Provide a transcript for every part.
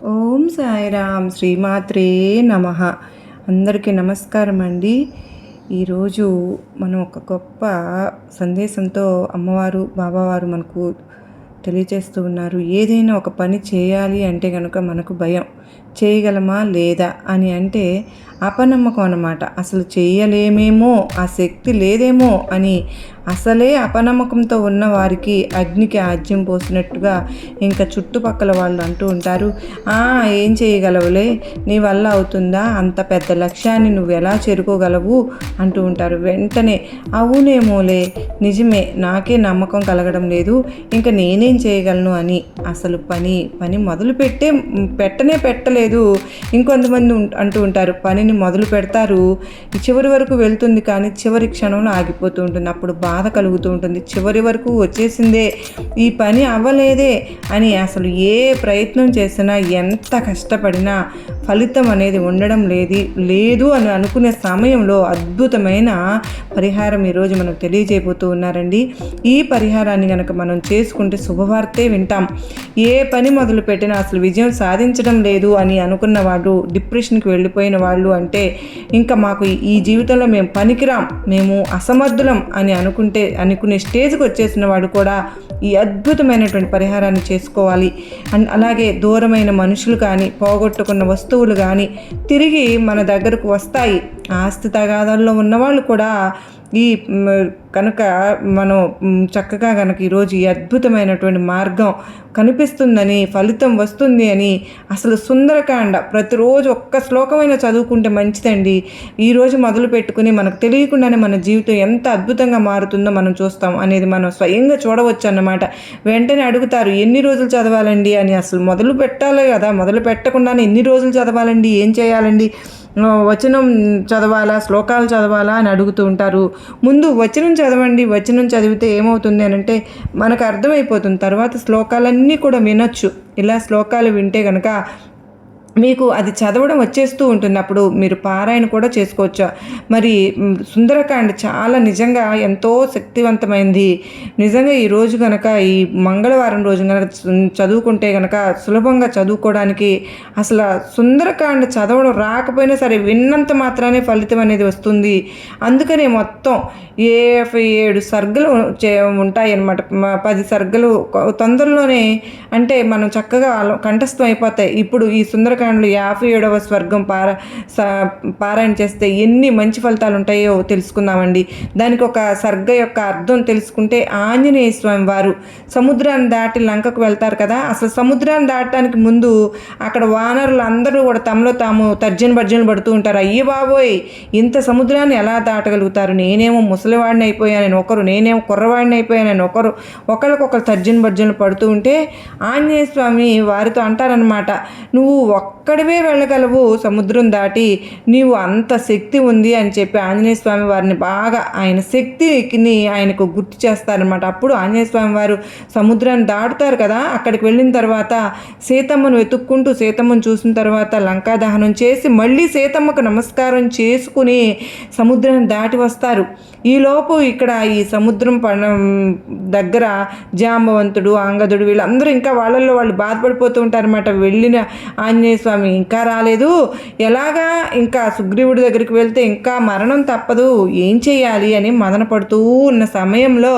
ఓం సాయిరామ్ శ్రీమాత్రే నమః. అందరికీ నమస్కారం అండి. ఈరోజు మనం ఒక గొప్ప సందేశంతో అమ్మవారు బాబావారు మనకు తెలియజేస్తూ ఉన్నారు. ఏదైనా ఒక పని చేయాలి అంటే కనుక మనకు భయం, చేయగలమా లేదా అని అంటే అపనమ్మకం అన్నమాట. అసలు చేయలేమేమో, ఆ శక్తి లేదేమో అని అసలే అపనమ్మకంతో ఉన్న వారికి అగ్నికి ఆజ్యం పోసినట్టుగా ఇంకా చుట్టుపక్కల వాళ్ళు అంటూ ఉంటారు, ఏం చేయగలవులే, నీ వల్ల అవుతుందా, అంత పెద్ద లక్ష్యాన్ని నువ్వు ఎలా చేరుకోగలవు అంటూ ఉంటారు. వెంటనే అవునేమోలే, నిజమే, నాకే నమ్మకం కలగడం లేదు, ఇంకా నేనేం చేయగలను అని అసలు పని మొదలు పెట్టలేదు. ఇంకొంతమంది అంటూ ఉంటారు, పనిని మొదలు పెడతారు, చివరి వరకు వెళ్తుంది కానీ చివరి క్షణంలో ఆగిపోతూ ఉంటుంది. అప్పుడు బాధ కలుగుతూ ఉంటుంది. చివరి వరకు వచ్చేసిందే, ఈ పని అవ్వలేదే అని అసలు ఏ ప్రయత్నం చేసినా ఎంత కష్టపడినా ఫలితం అనేది ఉండడం లేదు అని అనుకునే సమయంలో అద్భుతమైన పరిహారం ఈరోజు మనకు తెలియజేయబోతూ ఉన్నారండి. ఈ పరిహారాన్ని కనుక మనం చేసుకుంటే శుభవార్తే వింటాం. ఏ పని మొదలు పెట్టినా అసలు విజయం సాధించడం లేదు అని అనుకున్న వాళ్ళు, డిప్రెషన్కి వెళ్ళిపోయిన వాళ్ళు, అంటే ఇంకా మాకు ఈ జీవితంలో మేము పనికిరాం, మేము అసమర్థులం అని అనుకునే స్టేజ్కి వచ్చేసిన వాడు కూడా ఈ అద్భుతమైనటువంటి పరిహారాన్ని చేసుకోవాలి. అండ్ అలాగే దూరమైన మనుషులు కానీ, పోగొట్టుకున్న వస్తువులు కానీ తిరిగి మన దగ్గరకు వస్తాయి. ఆస్తి తగాదాల్లో ఉన్నవాళ్ళు కూడా ఈ కనుక మనం చక్కగా కనుక ఈరోజు ఈ అద్భుతమైనటువంటి మార్గం కనిపిస్తుందని, ఫలితం వస్తుంది అని, అసలు సుందరకాండ ప్రతిరోజు ఒక్క శ్లోకమైనా చదువుకుంటే మంచిదండి. ఈరోజు మొదలు పెట్టుకుని మనకు తెలియకుండానే మన జీవితం ఎంత అద్భుతంగా మారుతుందో మనం చూస్తాం అనేది మనం స్వయంగా చూడవచ్చు అన్నమాట. వెంటనే అడుగుతారు, ఎన్ని రోజులు చదవాలండి అని. అసలు మొదలు పెట్టాలి కదా, మొదలు పెట్టకుండానే ఎన్ని రోజులు చదవాలండి, ఏం చేయాలండి, వచనం చదవాలా, శ్లోకాలు చదవాలా అని అడుగుతూ ఉంటారు. ముందు వచనం చదవండి. వచనం చదివితే ఏమవుతుంది అని అంటే మనకు అర్థమైపోతుంది. తర్వాత శ్లోకాలన్నీ కూడా వినొచ్చు. ఇలా శ్లోకాలు వింటే కనుక మీకు అది చదవడం వచ్చేస్తూ ఉంటుంది. అప్పుడు మీరు పారాయణ కూడా చేసుకోవచ్చు. మరి సుందరకాండ చాలా నిజంగా ఎంతో శక్తివంతమైంది. నిజంగా ఈరోజు కనుక ఈ మంగళవారం రోజు కనుక చదువుకుంటే కనుక సులభంగా చదువుకోవడానికి, అసలు సుందరకాండ చదవడం రాకపోయినా సరే విన్నంత మాత్రానే ఫలితం అనేది వస్తుంది. అందుకనే మొత్తం 7 సర్గలు ఉంటాయి అన్నమాట. 10 సర్గలు తొందరలోనే, అంటే మనం చక్కగా కంఠస్థం అయిపోతాయి. ఇప్పుడు ఈ సుందరకాండ 57వ స్వర్గం పారాయణ చేస్తే ఎన్ని మంచి ఫలితాలు ఉంటాయో తెలుసుకుందామండి. దానికి ఒక సర్గ యొక్క అర్థం తెలుసుకుంటే, ఆంజనేయ స్వామి వారు సముద్రాన్ని దాటి లంకకు వెళ్తారు కదా. అసలు సముద్రాన్ని దాటడానికి ముందు అక్కడ వానరులు అందరూ కూడా తమలో తాము తర్జన పడుతూ ఉంటారు. అయ్యో బాబోయ్, ఇంత సముద్రాన్ని ఎలా దాటగలుగుతారు, నేనేమో ముసలివాడిని అయిపోయానని ఒకరు, నేనేమో కుర్రవాడిని అయిపోయానని ఒకరికొకరు తర్జన పడుతూ ఉంటే ఆంజనేయ స్వామి వారితో అంటారనమాట, నువ్వు ఒక్కడివే వెళ్ళగలవు సముద్రం దాటి, నీవు అంత శక్తి ఉంది అని చెప్పి ఆంజనేయ స్వామి వారిని బాగా ఆయన శక్తిని ఆయనకు గుర్తు చేస్తారనమాట. అప్పుడు ఆంజనేయ స్వామి వారు సముద్రాన్ని దాటుతారు కదా. అక్కడికి వెళ్ళిన తర్వాత సీతమ్మను వెతుక్కుంటూ, సీతమ్మను చూసిన తర్వాత లంకా దహనం చేసి మళ్ళీ సీతమ్మకు నమస్కారం చేసుకుని సముద్రాన్ని దాటి వస్తారు. ఈలోపు ఇక్కడ ఈ సముద్రం దగ్గర జాంబవంతుడు, అంగదుడు వీళ్ళందరూ ఇంకా వాళ్ళల్లో వాళ్ళు బాధపడిపోతూ ఉంటారన్నమాట. వెళ్ళిన ఆంజనేయ స్వామి ఇంకా రాలేదు, ఎలాగా, ఇంకా సుగ్రీవుడి దగ్గరికి వెళ్తే ఇంకా మరణం తప్పదు, ఏం చేయాలి అని మదన పడుతూ ఉన్న సమయంలో,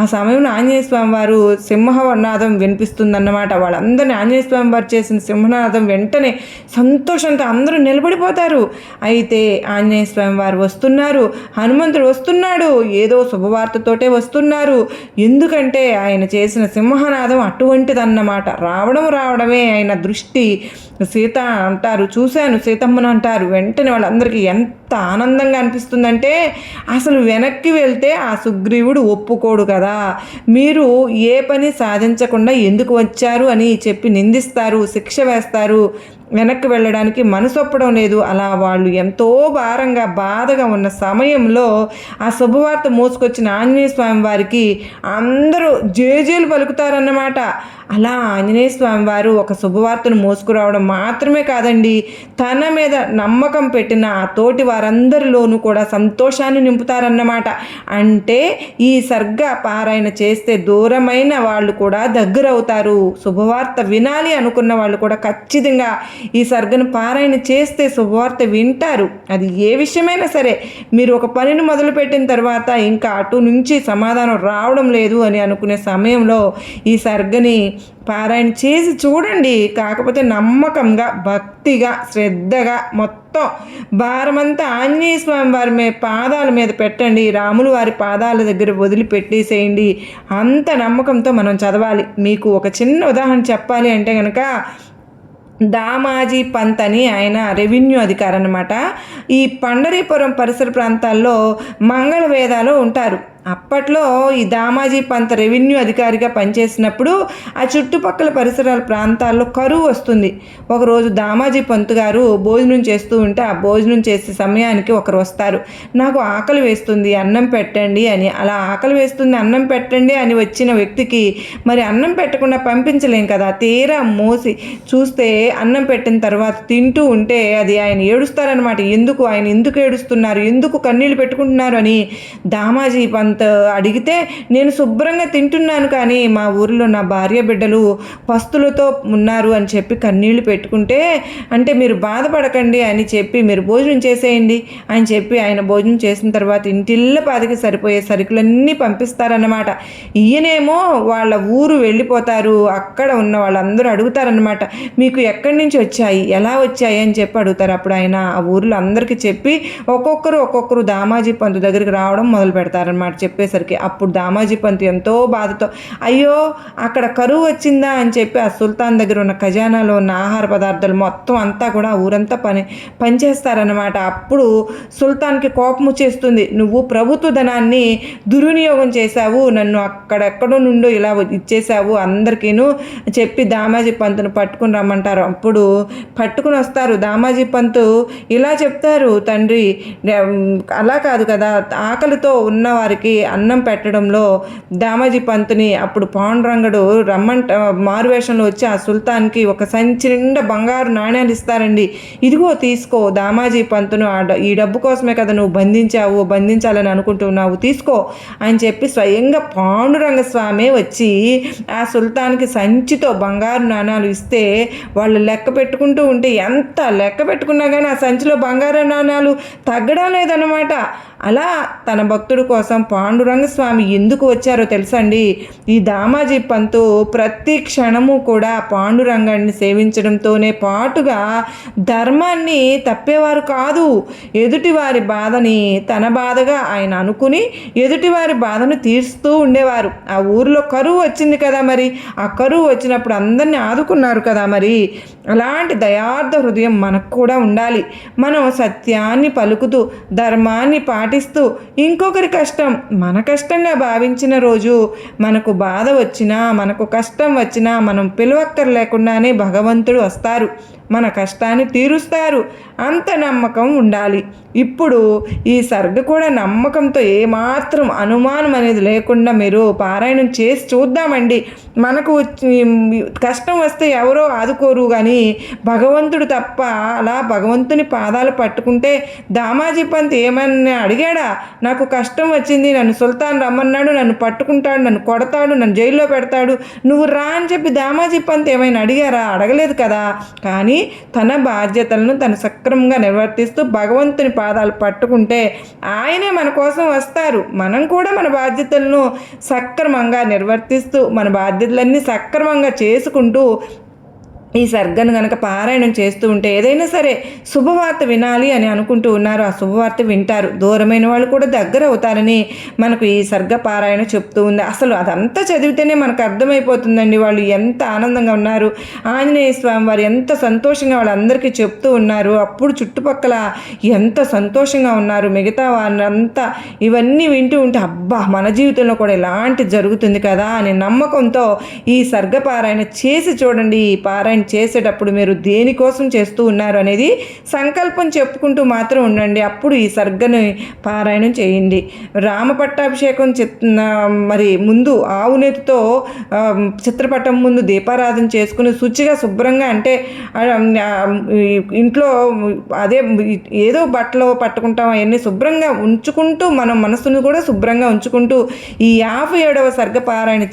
ఆ సమయంలో ఆంజనేయ స్వామి వారు సింహనాదం వినిపిస్తుందన్నమాట. వాళ్ళందరినీ ఆంజనేయ స్వామి వారు చేసిన సింహనాదం వెంటనే సంతోషంతో అందరూ నిలబడిపోతారు. అయితే ఆంజనేయ స్వామి వారు వస్తున్నారు, హనుమంతుడు వస్తున్నాడు, ఏదో శుభవార్తతోటే వస్తున్నారు. ఎందుకంటే ఆయన చేసిన సింహనాదం అటువంటిదన్నమాట. రావడమే ఆయన దృష్టి. సీత అంటారు, చూశాను సీతమ్మను అంటారు. వెంటనే వాళ్ళందరికీ ఎంత ఆనందంగా అనిపిస్తుందంటే, అసలు వెనక్కి వెళ్తే ఆ సుగ్రీవుడు ఒప్పుకోడు కదా, మీరు ఏ పని సాధించకుండా ఎందుకు వచ్చారు అని చెప్పి నిందిస్తారు, శిక్ష వేస్తారు, వెనక్కి వెళ్ళడానికి మనసొప్పడం లేదు. అలా వాళ్ళు ఎంతో బాధగా ఉన్న సమయంలో ఆ శుభవార్త మోసుకొచ్చిన ఆంజనేయ స్వామి వారికి అందరూ జేజేలు పలుకుతారన్నమాట. అలా ఆంజనేయ స్వామి వారు ఒక శుభవార్తను మోసుకురావడం మాత్రమే కాదండి, తన మీద నమ్మకం పెట్టిన ఆ తోటి వారందరిలోనూ కూడా సంతోషాన్ని నింపుతారన్నమాట. అంటే ఈ సర్గ పారాయణ చేస్తే దూరమైన వాళ్ళు కూడా దగ్గరవుతారు. శుభవార్త వినాలి అనుకున్న వాళ్ళు కూడా ఖచ్చితంగా ఈ సర్గను పారాయణ చేస్తే శుభవార్త వింటారు. అది ఏ విషయమైనా సరే, మీరు ఒక పనిని మొదలుపెట్టిన తర్వాత ఇంకా అటు నుంచి సమాధానం రావడం లేదు అని అనుకునే సమయంలో ఈ సర్గని పారాయణ చేసి చూడండి. కాకపోతే నమ్మకంగా, భక్తిగా, శ్రద్ధగా మొత్తం భారమంతా ఆంజనేయ స్వామి వారి పాదాల మీద పెట్టండి. రాములు వారి పాదాల దగ్గర వదిలిపెట్టేసేయండి. అంత నమ్మకంతో మనం చదవాలి. మీకు ఒక చిన్న ఉదాహరణ చెప్పాలి అంటే కనుక, దామాజీ పంత్ అని ఆయన రెవెన్యూ అధికారి అన్నమాట. ఈ పండరీపురం పరిసర ప్రాంతాల్లో మంగళవేదాలో ఉంటారు. అప్పట్లో ఈ దామాజీ పంత్ రెవెన్యూ అధికారిగా పనిచేసినప్పుడు ఆ చుట్టుపక్కల పరిసరాల ప్రాంతాల్లో కరువు వస్తుంది. ఒకరోజు దామాజీ పంత్ గారు భోజనం చేస్తూ ఉంటే ఆ భోజనం చేసే సమయానికి ఒకరు వస్తారు. నాకు ఆకలి వేస్తుంది, అన్నం పెట్టండి అని. అలా ఆకలి వేస్తుంది, అన్నం పెట్టండి అని వచ్చిన వ్యక్తికి మరి అన్నం పెట్టకుండా పంపించలేం కదా. తీరా మోసి చూస్తే అన్నం పెట్టిన తర్వాత తింటూ ఉంటే అది ఆయన ఏడుస్తారనమాట. ఆయన ఎందుకు ఏడుస్తున్నారు, ఎందుకు కన్నీళ్ళు పెట్టుకుంటున్నారు అని దామాజీ పంత్ అడిగితే, నేను శుభ్రంగా తింటున్నాను కానీ మా ఊరిలో నా భార్య బిడ్డలు పస్తులతో ఉన్నారు అని చెప్పి కన్నీళ్లు పెట్టుకుంటే, అంటే మీరు బాధపడకండి అని చెప్పి మీరు భోజనం చేసేయండి అని చెప్పి ఆయన భోజనం చేసిన తర్వాత ఇంటిల్ల పాదికి సరిపోయే సరుకులన్నీ పంపిస్తారన్నమాట. ఈయనేమో వాళ్ళ ఊరు వెళ్ళిపోతారు. అక్కడ ఉన్న వాళ్ళందరూ అడుగుతారనమాట, మీకు ఎక్కడి నుంచి వచ్చాయి, ఎలా వచ్చాయి అని చెప్పి అడుగుతారు. అప్పుడు ఆయన ఆ ఊరిలో అందరికీ చెప్పి ఒక్కొక్కరు దామాజీ పంతు దగ్గరికి రావడం మొదలు పెడతారనమాట. చెప్పేసరికి అప్పుడు దామాజీ పంత్ ఎంతో బాధతో, అయ్యో అక్కడ కరువు వచ్చిందా అని చెప్పి ఆ సుల్తాన్ దగ్గర ఉన్న ఖజానాలో ఉన్న ఆహార పదార్థాలు మొత్తం అంతా కూడా ఊరంతా పనిచేస్తారనమాట. అప్పుడు సుల్తాన్కి కోపం వచ్చేస్తుంది, నువ్వు ప్రభుత్వ ధనాన్ని దుర్వినియోగం చేశావు, నన్ను అక్కడెక్కడో నుండో ఇలా ఇచ్చేసావు అందరికీను చెప్పి దామాజీ పంతును పట్టుకుని రమ్మంటారు. అప్పుడు పట్టుకుని వస్తారు. దామాజీ పంతు ఇలా చెప్తారు, తండ్రి అలా కాదు కదా, ఆకలితో ఉన్న వారికి అన్నం పెట్టడంలో దామాజీ పంతుని అప్పుడు పాండురంగడు మారువేషంలో వచ్చి ఆ సుల్తాన్కి ఒక సంచి నిండా బంగారు నాణ్యాలు ఇస్తారండి. ఇదిగో తీసుకో, దామాజీ పంతును ఈ డబ్బు కోసమే కదా నువ్వు బంధించాలని అనుకుంటున్నావు, తీసుకో అని చెప్పి స్వయంగా పాండురంగ స్వామి వచ్చి ఆ సుల్తాన్కి సంచితో బంగారు నాణ్యాలు ఇస్తే వాళ్ళు లెక్క పెట్టుకుంటూ ఉంటే ఎంత లెక్క పెట్టుకున్నా కానీ ఆ సంచిలో బంగారు నాణ్యాలు తగ్గడం లేదన్నమాట. అలా తన భక్తుడి కోసం పాండురంగ స్వామి ఎందుకు వచ్చారో తెలుసండి. ఈ దామాజీ పంతు ప్రతి క్షణము కూడా పాండురంగాన్ని సేవించడంతోనే పాటుగా ధర్మాన్ని తప్పేవారు కాదు. ఎదుటివారి బాధని తన బాధగా ఆయన అనుకుని ఎదుటివారి బాధను తీరుస్తూ ఉండేవారు. ఆ ఊరిలో కరువు వచ్చింది కదా, మరి ఆ కరువు వచ్చినప్పుడు అందరినీ ఆదుకున్నారు కదా, మరి అలాంటి దయార్థ హృదయం మనకు కూడా ఉండాలి. మనం సత్యాన్ని పలుకుతూ ధర్మాన్ని పాటిస్తూ ఇంకొకరి కష్టం మన కష్టంగా భావించిన రోజు మనకు బాధ వచ్చినా మనకు కష్టం వచ్చినా మనం పిలవక్కర్లేకుండానే భగవంతుడు వస్తారు, మన కష్టాన్ని తీరుస్తారు. అంత నమ్మకం ఉండాలి. ఇప్పుడు ఈ సర్గ కూడా నమ్మకంతో ఏమాత్రం అనుమానం అనేది లేకుండా మీరు పారాయణం చేసి చూద్దామండి. మనకు కష్టం వస్తే ఎవరో ఆదుకోరు కానీ భగవంతుడు తప్ప. అలా భగవంతుని పాదాలు పట్టుకుంటే దామాజీ పంత్ ఏమన్నా అడిగాడా, నాకు కష్టం వచ్చింది, నన్ను సుల్తాన్ రమ్మన్నాడు, నన్ను పట్టుకుంటాడు, నన్ను కొడతాడు, నన్ను జైల్లో పెడతాడు, నువ్వు రా అని చెప్పి దామాజీ పంత్ ఏమైనా అడిగారా? అడగలేదు కదా. కానీ తన బాధ్యతలను తను సక్రమంగా నిర్వర్తిస్తూ భగవంతుని పాదాలు పట్టుకుంటే ఆయనే మన కోసం వస్తారు. మనం కూడా మన బాధ్యతలను సక్రమంగా నిర్వర్తిస్తూ మన బాధ్యతలన్నీ సక్రమంగా చేసుకుంటూ ఈ సర్గను కనుక పారాయణం చేస్తూ ఉంటే ఏదైనా సరే శుభవార్త వినాలి అని అనుకుంటూ ఉన్నారు, ఆ శుభవార్త వింటారు. దూరమైన వాళ్ళు కూడా దగ్గర అవుతారని మనకు ఈ సర్గ పారాయణ చెప్తూ ఉంది. అసలు అదంతా చదివితేనే మనకు అర్థమైపోతుందండి వాళ్ళు ఎంత ఆనందంగా ఉన్నారు, ఆంజనేయ స్వామి వారు ఎంత సంతోషంగా వాళ్ళందరికీ చెప్తూ ఉన్నారు, అప్పుడు చుట్టుపక్కల ఎంత సంతోషంగా ఉన్నారు మిగతా వారంతా. ఇవన్నీ వింటూ ఉంటే అబ్బా మన జీవితంలో కూడా ఇలాంటి జరుగుతుంది కదా అని నమ్మకంతో ఈ సర్గ పారాయణ చేసి చూడండి. ఈ పారాయణ చేసేటప్పుడు మీరు దేనికోసం చేస్తూ ఉన్నారు అనేది సంకల్పం చెప్పుకుంటూ మాత్రం ఉండండి. అప్పుడు ఈ సర్గని పారాయణం చేయండి. రామ పట్టాభిషేకం మరి ముందు ఆవు నేతితో చిత్రపటం ముందు దీపారాధన చేసుకుని శుచిగా శుభ్రంగా, అంటే ఇంట్లో అదే ఏదో బట్టలు పట్టుకుంటాం అవన్నీ శుభ్రంగా ఉంచుకుంటూ మనం మనసును కూడా శుభ్రంగా ఉంచుకుంటూ ఈ 57వ సర్గ పారాయణ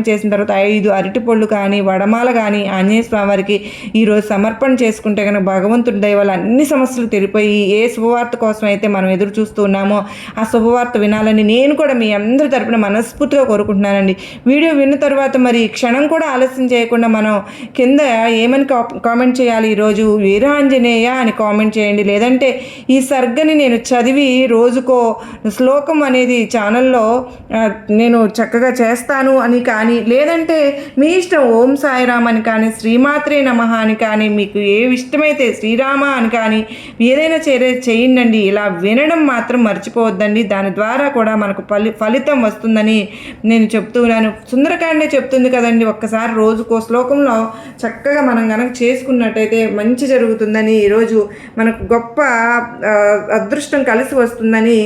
చేసిన తర్వాత 5 అరటిపళ్ళు కానీ వడమాల కానీ ఆంజనేయ స్వామి వారికి ఈరోజు సమర్పణ చేసుకుంటే కనుక భగవంతుడి దయ వల్ల అన్ని సమస్యలు తెరిపోయి ఏ శుభవార్త కోసం అయితే మనం ఎదురు చూస్తూ ఉన్నామో ఆ శుభవార్త వినాలని నేను కూడా మీ అందరి తరపున మనస్ఫూర్తిగా కోరుకుంటున్నానండి. వీడియో విన్న తర్వాత మరి క్షణం కూడా ఆలస్యం చేయకుండా మనం కింద ఏమని కామెంట్ చేయాలి, ఈరోజు వీరాంజనేయ అని కామెంట్ చేయండి. లేదంటే ఈ సర్గని నేను చదివి రోజుకో శ్లోకం అనేది ఛానల్లో నేను చక్కగా చేస్తాను అని కానీ, లేదంటే మీ ఇష్టం ఓం సాయిరామ్ అని కానీ, శ్రీమాత్రే నమః అని కానీ, మీకు ఏ ఇష్టమైతే శ్రీరామ అని కానీ ఏదైనా చేయండి. ఇలా వినడం మాత్రం మర్చిపోవద్దండి. దాని ద్వారా కూడా మనకు ఫలితం వస్తుందని నేను చెప్తున్నాను. సుందరకాండే చెప్తుంది కదండి, ఒక్కసారి రోజుకో శ్లోకంలో చక్కగా మనం కనుక చేసుకున్నట్టయితే మంచి జరుగుతుందని, ఈరోజు మనకు గొప్ప అదృష్టం కలిసి వస్తుందని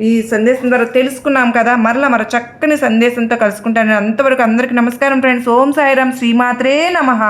ఈ సందేశం ద్వారా తెలుసుకున్నాం కదా. మరో చక్కని సందేశంతో కలుసుకుంటాను. అంతవరకు అందరికీ నమస్కారం ఫ్రెండ్స్. ఓం సాయిరామ్, శ్రీమాత్రే నమః.